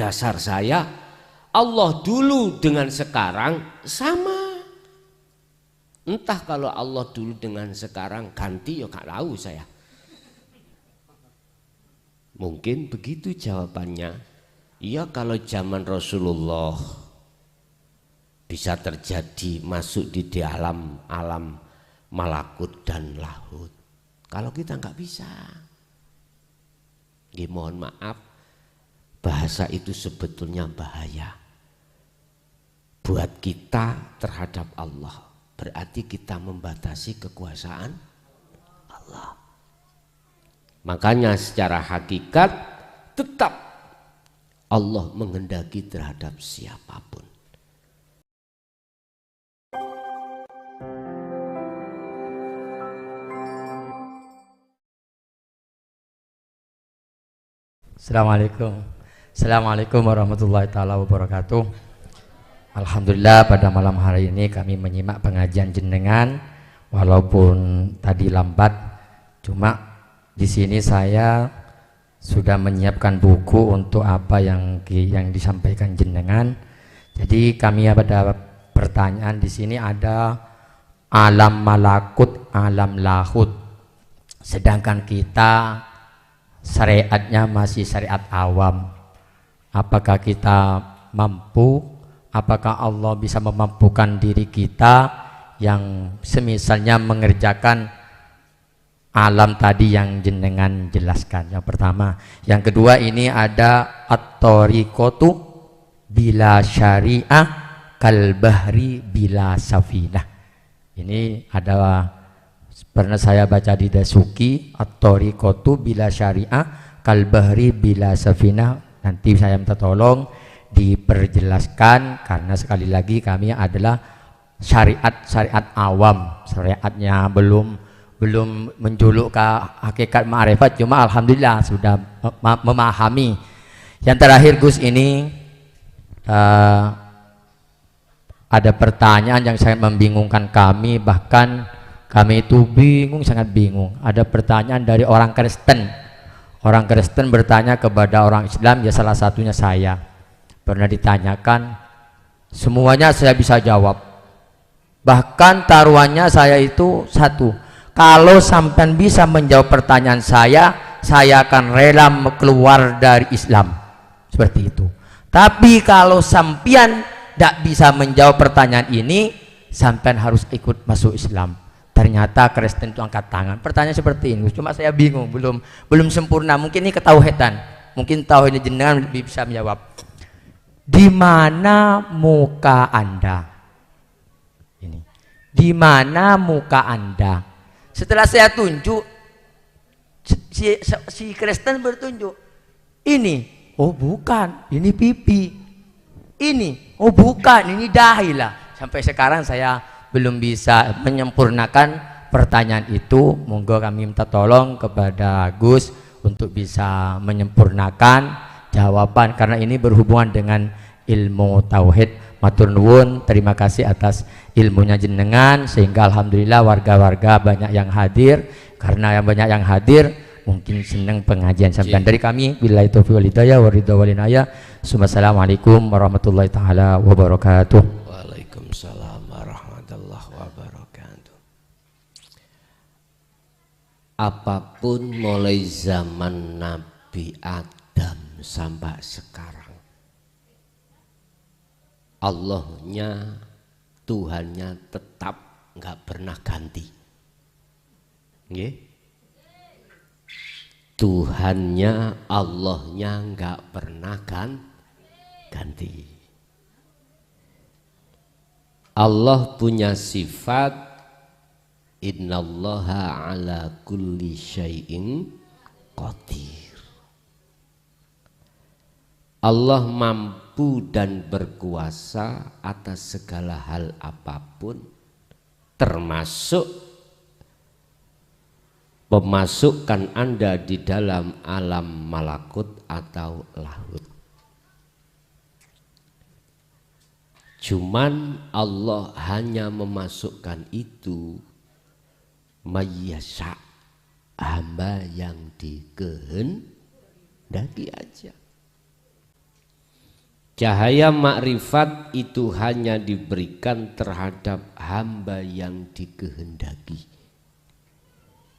dasar saya Allah dulu dengan sekarang sama. Entah kalau Allah dulu dengan sekarang ganti ya gak tahu saya. Mungkin begitu jawabannya. Iya, kalau zaman Rasulullah bisa terjadi masuk di dalam alam malakut dan lahut. Kalau kita nggak bisa, mohon maaf, bahasa itu sebetulnya bahaya buat kita terhadap Allah. Berarti kita membatasi kekuasaan Allah. Makanya secara hakikat tetap Allah menghendaki terhadap siapapun. Assalamualaikum warahmatullahi taala wabarakatuh. Alhamdulillah pada malam hari ini kami menyimak pengajian jenengan walaupun tadi lambat, cuma di sini saya sudah menyiapkan buku untuk apa yang disampaikan jenengan. Jadi kami pada pertanyaan di sini ada alam malakut, alam lahut. Sedangkan kita syariatnya masih syariat awam. Apakah kita mampu? Apakah Allah bisa memampukan diri kita yang semisalnya mengerjakan alam tadi yang jenengan jelaskan? Yang pertama. Yang kedua, ini ada at-tariqatu bila syariah kal bahri bila safinah. Ini adalah pernah saya baca di Dasuki, at-tariqatu bila syariah kal bahri bila safinah. Nanti saya minta tolong diperjelaskan karena sekali lagi kami adalah syariat awam, syariatnya belum menjuluk ke hakikat ma'rifat, cuma alhamdulillah sudah memahami. Yang terakhir Gus, ini ada pertanyaan yang sangat membingungkan kami, bahkan kami itu bingung, sangat bingung. Ada pertanyaan dari orang Kristen. Orang Kristen bertanya kepada orang Islam, ya salah satunya saya. Pernah ditanyakan, semuanya saya bisa jawab. Bahkan taruhannya saya itu satu, kalau sampean bisa menjawab pertanyaan saya akan rela keluar dari Islam. Seperti itu. Tapi kalau sampean tidak bisa menjawab pertanyaan ini, sampean harus ikut masuk Islam. Ternyata Kristen itu angkat tangan. Pertanyaan seperti ini, cuma saya bingung, belum sempurna. Mungkin ini ketauhidan. Mungkin tauhid jenengan lebih bisa menjawab. Di mana muka Anda? Ini. Di mana muka Anda? Setelah saya tunjuk, si Kristen bertunjuk. Ini, oh bukan, ini pipi. Ini, oh bukan, ini dahi lah. Sampai sekarang saya belum bisa menyempurnakan pertanyaan itu. Monggo kami minta tolong kepada Gus untuk bisa menyempurnakan jawaban, karena ini berhubungan dengan ilmu tauhid. Matur nuwun, terima kasih atas ilmunya jenengan, sehingga alhamdulillah warga-warga banyak yang hadir. Karena yang banyak yang hadir mungkin senang pengajian sampean. Dari kami billahi taufiq wal hidayah wa ridha wal inayah. Assalamualaikum warahmatullahi taala wabarakatuh. Waalaikumsalam warahmatullahi wabarakatuh. Apapun mulai zaman Nabi Adam sampai sekarang, Allahnya, Tuhannya tetap nggak pernah ganti. Nggih? Tuhannya, Allahnya nggak pernah ganti. Allah punya sifat innallaha ala kulli syai'in qadir. Allah mampu dan berkuasa atas segala hal apapun, termasuk memasukkan Anda di dalam alam malakut atau lahut. Cuman Allah hanya memasukkan itu mayyasha, hamba yang dikehendaki aja. Cahaya makrifat itu hanya diberikan terhadap hamba yang dikehendaki.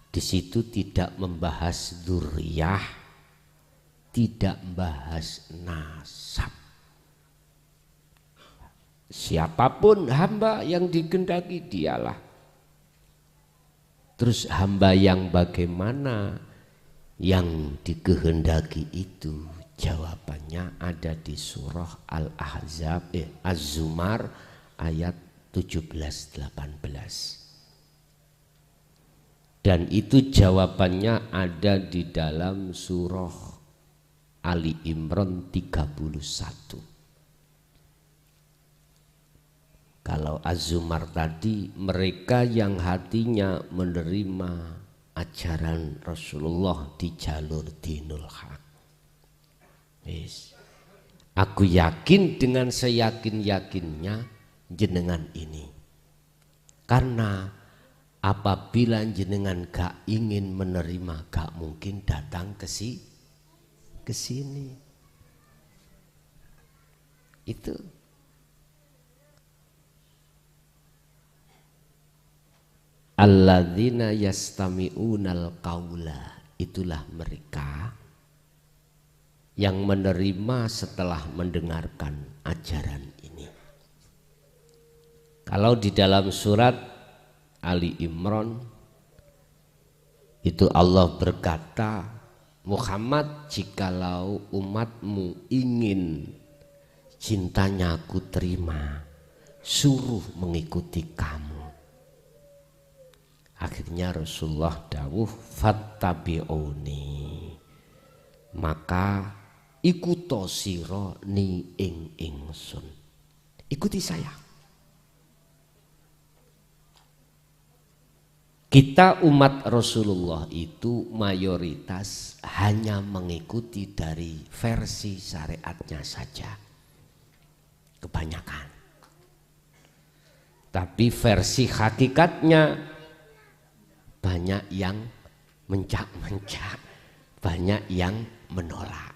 Di situ tidak membahas dzurriyyah, tidak membahas nasab. Siapapun hamba yang dikehendaki dialah. Terus hamba yang bagaimana yang dikehendaki itu? Jawabannya ada di surah Al-Ahzab, Az-Zumar ayat 17-18. Dan itu jawabannya ada di dalam surah Ali Imran 31. Kalau Az-Zumar tadi, mereka yang hatinya menerima ajaran Rasulullah di jalur dinul haq. Yes. Aku yakin dengan seyakin-yakinnya jenengan ini. Karena apabila jenengan gak ingin menerima, gak mungkin datang ke sini. Itu. Alladzina yastami'unal qaula, itulah mereka yang menerima setelah mendengarkan ajaran ini. Kalau di dalam surat Ali Imran itu Allah berkata, Muhammad, jikalau umatmu ingin cintanya aku terima, suruh mengikuti kamu. Akhirnya Rasulullah dawuh, fattabi'uni, maka ikuto siro ni ing ingsun, ikuti saya. Kita umat Rasulullah itu mayoritas hanya mengikuti dari versi syariatnya saja, kebanyakan. Tapi versi hakikatnya banyak yang mencak-mencak, banyak yang menolak.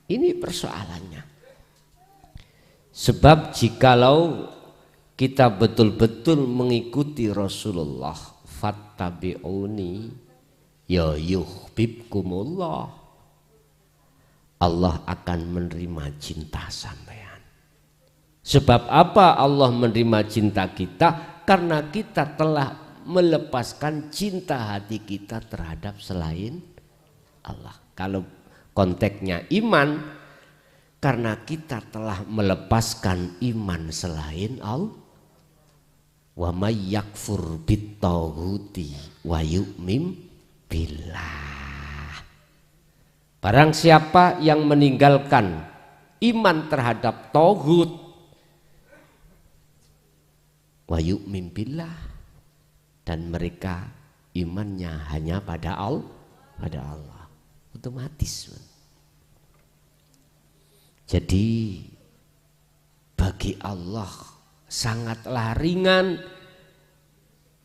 Ini persoalannya. Sebab jikalau kita betul-betul mengikuti Rasulullah, fattabi'uni ya yuhibbukumullah, Allah akan menerima cinta sampean. Sebab apa Allah menerima cinta kita? Karena kita telah melepaskan cinta hati kita terhadap selain Allah. Kalau konteksnya iman, karena kita telah melepaskan iman selain Allah. Wa may yakfur bittaghuti wa yu'min billah. Barang siapa yang meninggalkan iman terhadap tauhid wa yu'min billah, dan mereka imannya hanya pada Allah, otomatis. Jadi bagi Allah sangatlah ringan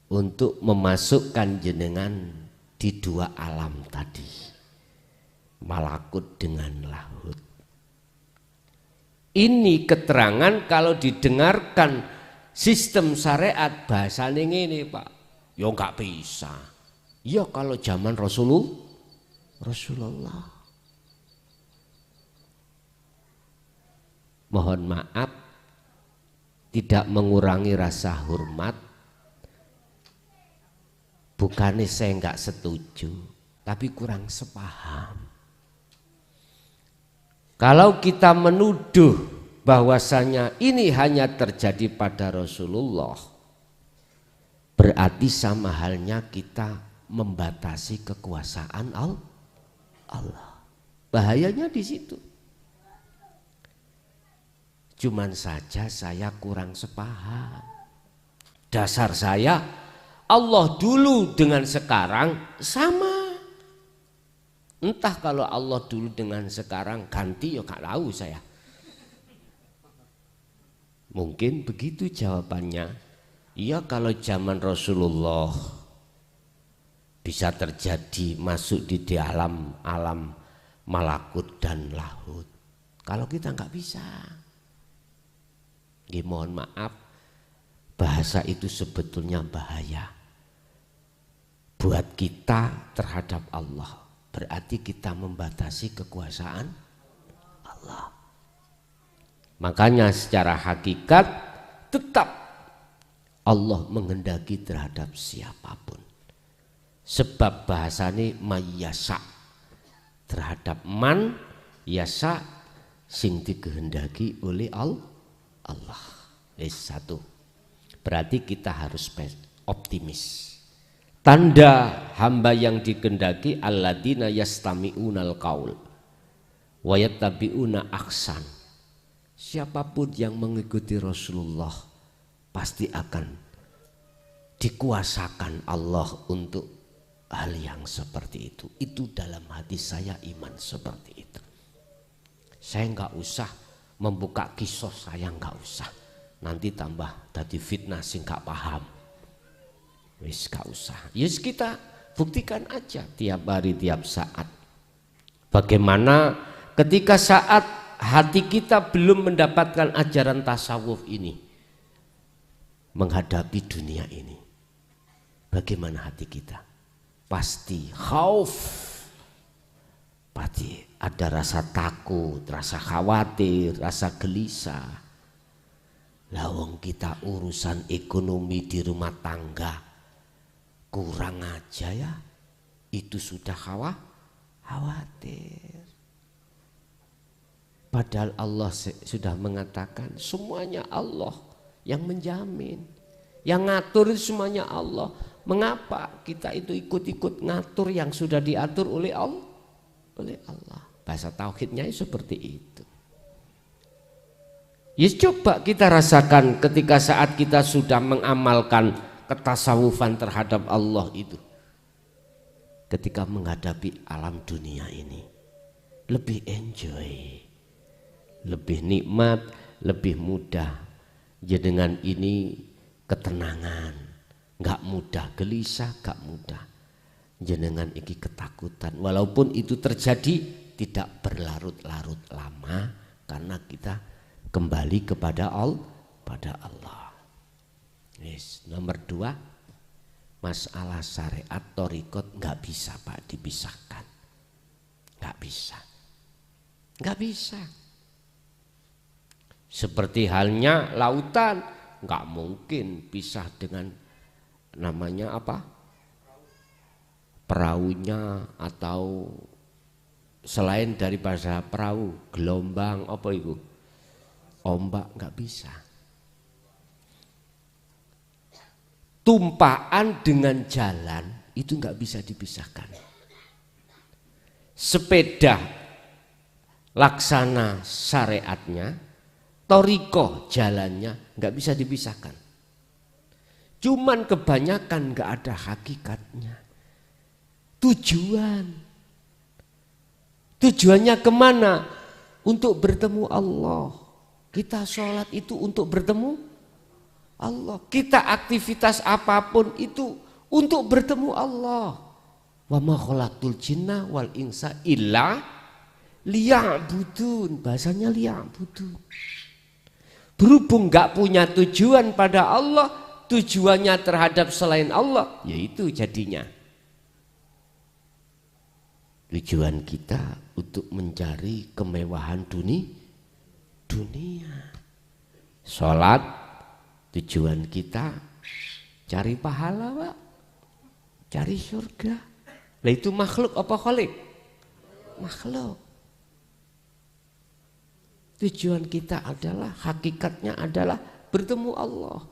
untuk memasukkan jenengan di dua alam tadi, malakut dengan lahut. Ini keterangan kalau didengarkan sistem syariat bahasanya ini, Pak. Ya nggak bisa. Ya kalau zaman Rasulullah. Mohon maaf, tidak mengurangi rasa hormat. Bukannya saya nggak setuju, tapi kurang sepaham. Kalau kita menuduh bahwasanya ini hanya terjadi pada Rasulullah, berarti sama halnya kita membatasi kekuasaan Allah. Bahayanya di situ. Cuman saja saya kurang sepaham. Dasar saya, Allah dulu dengan sekarang sama. Entah kalau Allah dulu dengan sekarang ganti, ya gak tahu saya. Mungkin begitu jawabannya. Iya, kalau zaman Rasulullah bisa terjadi masuk di dalam alam malakut dan lahut. Kalau kita nggak bisa. Mohon maaf, bahasa itu sebetulnya bahaya buat kita terhadap Allah. Berarti kita membatasi kekuasaan Allah. Makanya secara hakikat tetap Allah menghendaki terhadap siapapun. Sebab bahasane mayyasa, terhadap man yasa sing dikehendaki oleh Allah. Satu. Berarti kita harus optimis. Tanda hamba yang dikehendaki alladzina yastami'unal qaul wa yattabi'una ahsan. Siapapun yang mengikuti Rasulullah pasti akan dikuasakan Allah untuk hal yang seperti itu. Itu dalam hati saya iman seperti itu. Saya enggak usah membuka kisah, saya enggak usah. Nanti tambah tadi fitnah sing enggak paham. Wis gak usah. Yes, kita buktikan aja tiap hari tiap saat. Bagaimana ketika saat hati kita belum mendapatkan ajaran tasawuf ini menghadapi dunia ini. Bagaimana hati kita? Pasti khauf. Pasti ada rasa takut, rasa khawatir, rasa gelisah. Lawang kita urusan ekonomi di rumah tangga kurang aja ya, itu sudah khawatir. Padahal Allah sudah mengatakan semuanya Allah yang menjamin, yang ngatur semuanya Allah. Mengapa kita itu ikut-ikut ngatur yang sudah diatur oleh Allah? Bahasa tauhidnya seperti itu. Yes, coba kita rasakan ketika saat kita sudah mengamalkan ketasawufan terhadap Allah itu. Ketika menghadapi alam dunia ini lebih enjoy, lebih nikmat, lebih mudah. Jenengan ini ketenangan, gak mudah gelisah, gak mudah. Jenengan iki ketakutan, walaupun itu terjadi tidak berlarut-larut lama karena kita kembali kepada Allah. Yes. Nomor 2, masalah syariat thariqat nggak bisa Pak dipisahkan, nggak bisa. Seperti halnya lautan, nggak mungkin pisah dengan namanya apa? Perahunya atau selain dari bahasa perahu, gelombang apa itu? Ombak, nggak bisa. Tumpaan dengan jalan itu nggak bisa dipisahkan. Sepeda laksana syariatnya, thariqah jalannya nggak bisa dipisahkan. Cuman kebanyakan nggak ada hakikatnya. Tujuannya kemana? Untuk bertemu Allah. Kita sholat itu untuk bertemu Allah. Kita aktivitas apapun itu untuk bertemu Allah. Wa ma khalaqtul jinna wal insa illa liya'budun. Bahasanya liya'budun. Berhubung gak punya tujuan pada Allah, tujuannya terhadap selain Allah, yaitu jadinya tujuan kita untuk mencari kemewahan dunia. Sholat tujuan kita cari pahala Pak, cari surga. Lah itu makhluk apa khalik? Makhluk. Tujuan kita adalah, hakikatnya adalah bertemu Allah.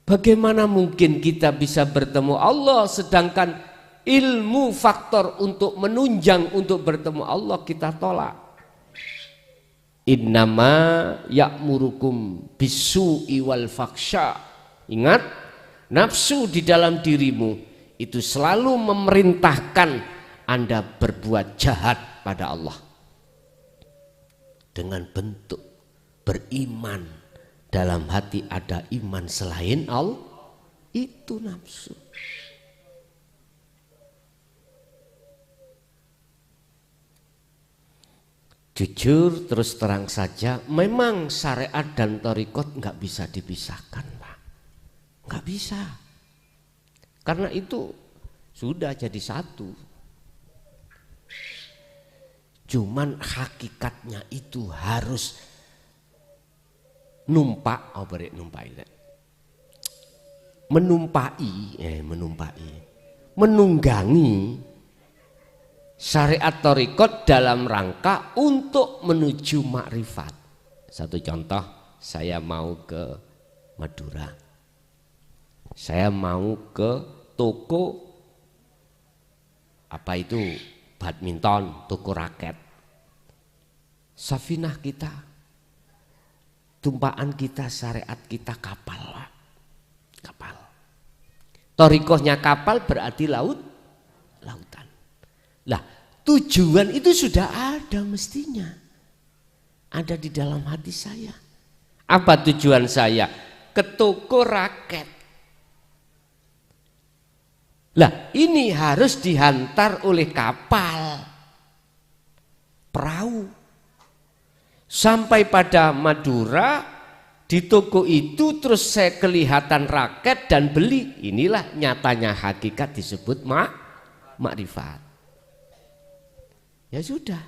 Bagaimana mungkin kita bisa bertemu Allah sedangkan ilmu faktor untuk menunjang untuk bertemu Allah kita tolak. Innama ya'murukum bisu'i wal faksha. Ingat, nafsu di dalam dirimu itu selalu memerintahkan Anda berbuat jahat pada Allah. Dengan bentuk beriman, dalam hati ada iman selain Allah, itu nafsu. Jujur terus terang saja, memang syariat dan thariqat nggak bisa dipisahkan, Pak. Nggak bisa. Karena itu sudah jadi satu. Cuman hakikatnya itu harus numpak, menunggangi syariat thariqat dalam rangka untuk menuju makrifat. Satu contoh, saya mau ke Madura, saya mau ke toko apa itu badminton, toko raket. Safinah kita, tumpaan kita, syariat kita kapal, Pak. Kapal. Thariqahnya kapal berarti lautan. Lah, tujuan itu sudah ada mestinya. Ada di dalam hati saya. Apa tujuan saya? Ke toko raket. Lah, ini harus dihantar oleh kapal, perahu. Sampai pada Madura, di toko itu terus saya kelihatan raket dan beli. Inilah nyatanya hakikat disebut makrifat. Ya sudah.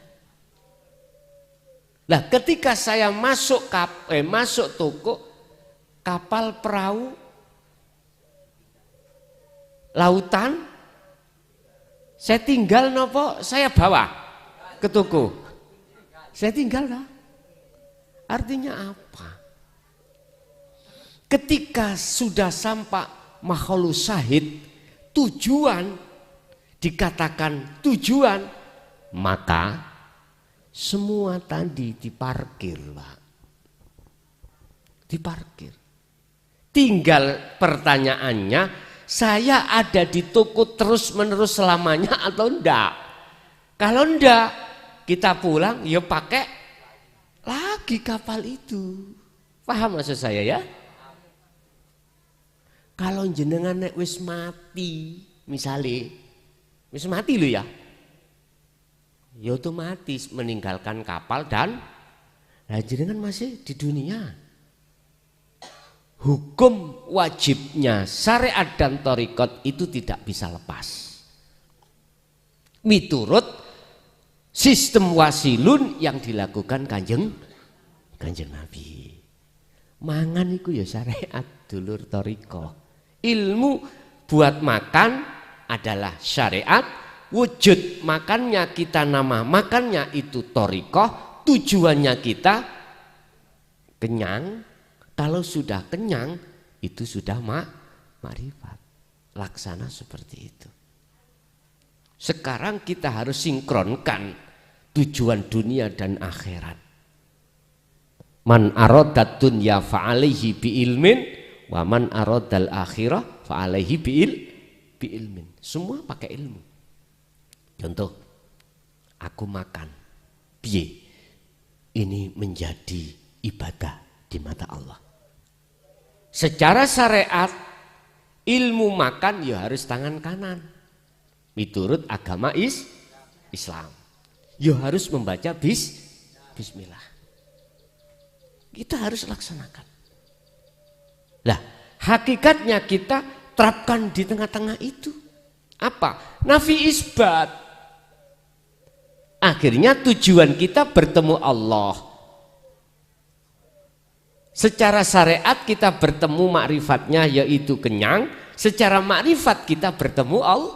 Nah, ketika saya masuk toko, kapal, perahu, lautan, saya tinggal nopo, saya bawa ke toko. Saya tinggal lah. Artinya apa? Ketika sudah sampai mahallul syahid, tujuan, dikatakan tujuan, maka semua tadi diparkir, Pak. Diparkir. Tinggal pertanyaannya, saya ada di toko terus menerus selamanya atau enggak? Kalau enggak, kita pulang ya pakai lagi kapal itu. Paham maksud saya ya? Kalau jenengan nek wis mati, misalnya wis mati lo ya, ya otomatis meninggalkan kapal dan jenengan masih di dunia. Hukum wajibnya syariat dan thariqat itu tidak bisa lepas. Miturut sistem wasilun yang dilakukan kanjeng Nabi. Mangan itu ya syariat, dulur thariqah. Ilmu buat makan adalah syariat. Wujud makannya kita, nama makannya itu thariqah. Tujuannya kita kenyang. Kalau sudah kenyang itu sudah makrifat. Laksana seperti itu. Sekarang kita harus sinkronkan tujuan dunia dan akhirat. Man arodat dunya fa'alaihi bi'ilmin, wa man arodal akhirah fa'alaihi bi'ilmin. Semua pakai ilmu. Contoh, aku makan, piye? Ini menjadi ibadah di mata Allah. Secara syariat, ilmu makan ya harus tangan kanan. Miturut agama Islam. Ya harus membaca bismillah. Kita harus laksanakan. Lah, hakikatnya kita terapkan di tengah-tengah itu. Apa? Nafi isbat. Akhirnya tujuan kita bertemu Allah. Secara syariat kita bertemu makrifatnya yaitu kenyang. Secara makrifat kita bertemu Allah.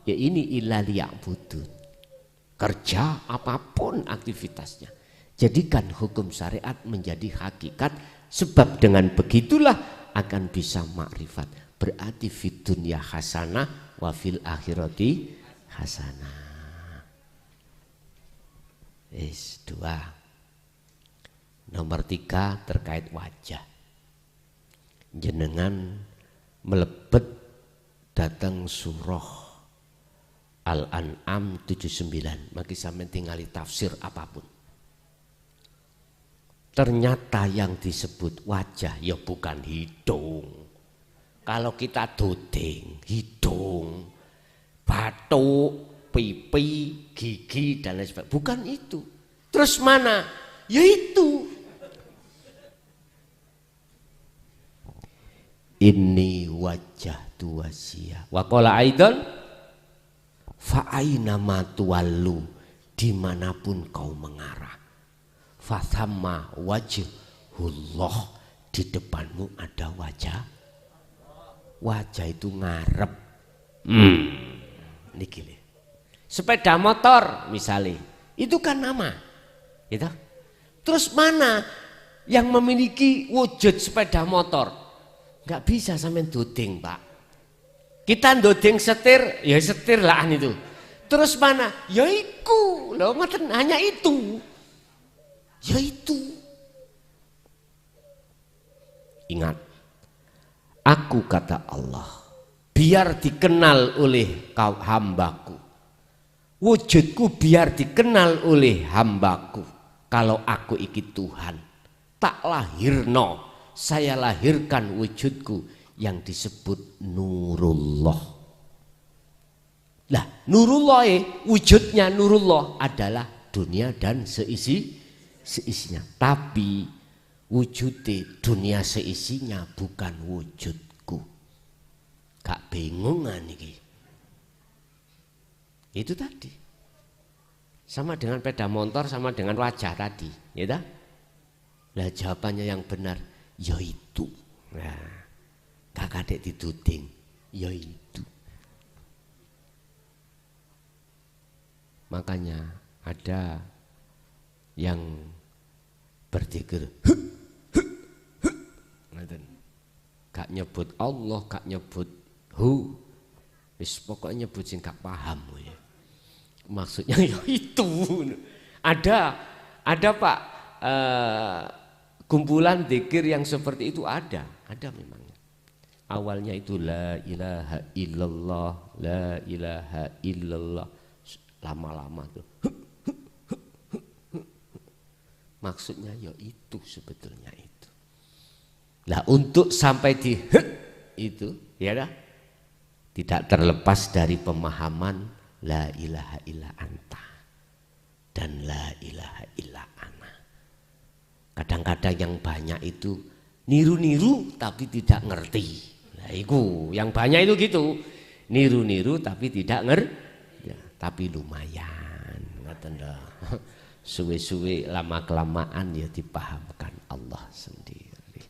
Ya ini illa liya'budun. Kerja apapun aktivitasnya. Jadikan hukum syariat menjadi hakikat. Sebab dengan begitulah akan bisa makrifat. Berarti fid dunya hasanah wa fil akhirati hasanah. Dua. Nomor 3 terkait wajah. Jenengan melebet datang surah Al-An'am 79. Maka sampai tinggali tafsir apapun. Ternyata yang disebut wajah ya bukan hidung. Kalau kita dodeng, hidung, batuk, pipi, gigi dan lain sebagainya. Bukan itu. Itu Terus mana? Yaitu inni wajjahtu wajhiya wa qala aidan fa aina ma tuwallu, dimanapun kau mengarah, fa thamma wajhullah, di depanmu ada wajah. Wajah itu ngarep. Niki le. Sepeda motor misalnya, itu kan nama, gitu. Terus mana yang memiliki wujud sepeda motor? Nggak bisa sampean dodeng, Pak. Kita dodeng setir, ya setir lah itu. Terus mana? Ya iku, loh, hanya itu. Ya itu. Ingat, aku kata Allah, biar dikenal oleh kau hambaku. Wujudku biar dikenal oleh hambaku. Kalau aku iki Tuhan, tak lahirno, saya lahirkan wujudku yang disebut Nurullah. Nah, Nurullah, wujudnya Nurullah adalah dunia dan seisinya. Tapi wujudnya dunia seisinya bukan wujudku. Gak bingungan iki. Itu tadi. Sama dengan sepeda motor, sama dengan wajah tadi, ya dah? Lah jawabannya yang benar, yaitu. Nah, kakak dek dituding, yaitu. Makanya ada yang berzikir, gak nyebut Allah, gak nyebut hu, wis pokoknya nyebut sing gak paham ya. Maksudnya ya itu. Ada Pak, kumpulan zikir yang seperti itu ada memang. Awalnya itu la ilaha illallah, la ilaha illallah, lama-lama tuh. Maksudnya ya itu sebetulnya itu. Lah untuk sampai di itu, ya dah, tidak terlepas dari pemahaman la ilaha illa anta dan la ilaha illa ana. Kadang-kadang yang banyak itu niru-niru tapi tidak ngerti. Nah, itu yang banyak itu gitu, niru-niru tapi tidak ngerti. Ya, tapi lumayan, ngoten lho. Suwe-suwe lama kelamaan ya dipahamkan Allah sendiri.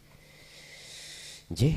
Nggih.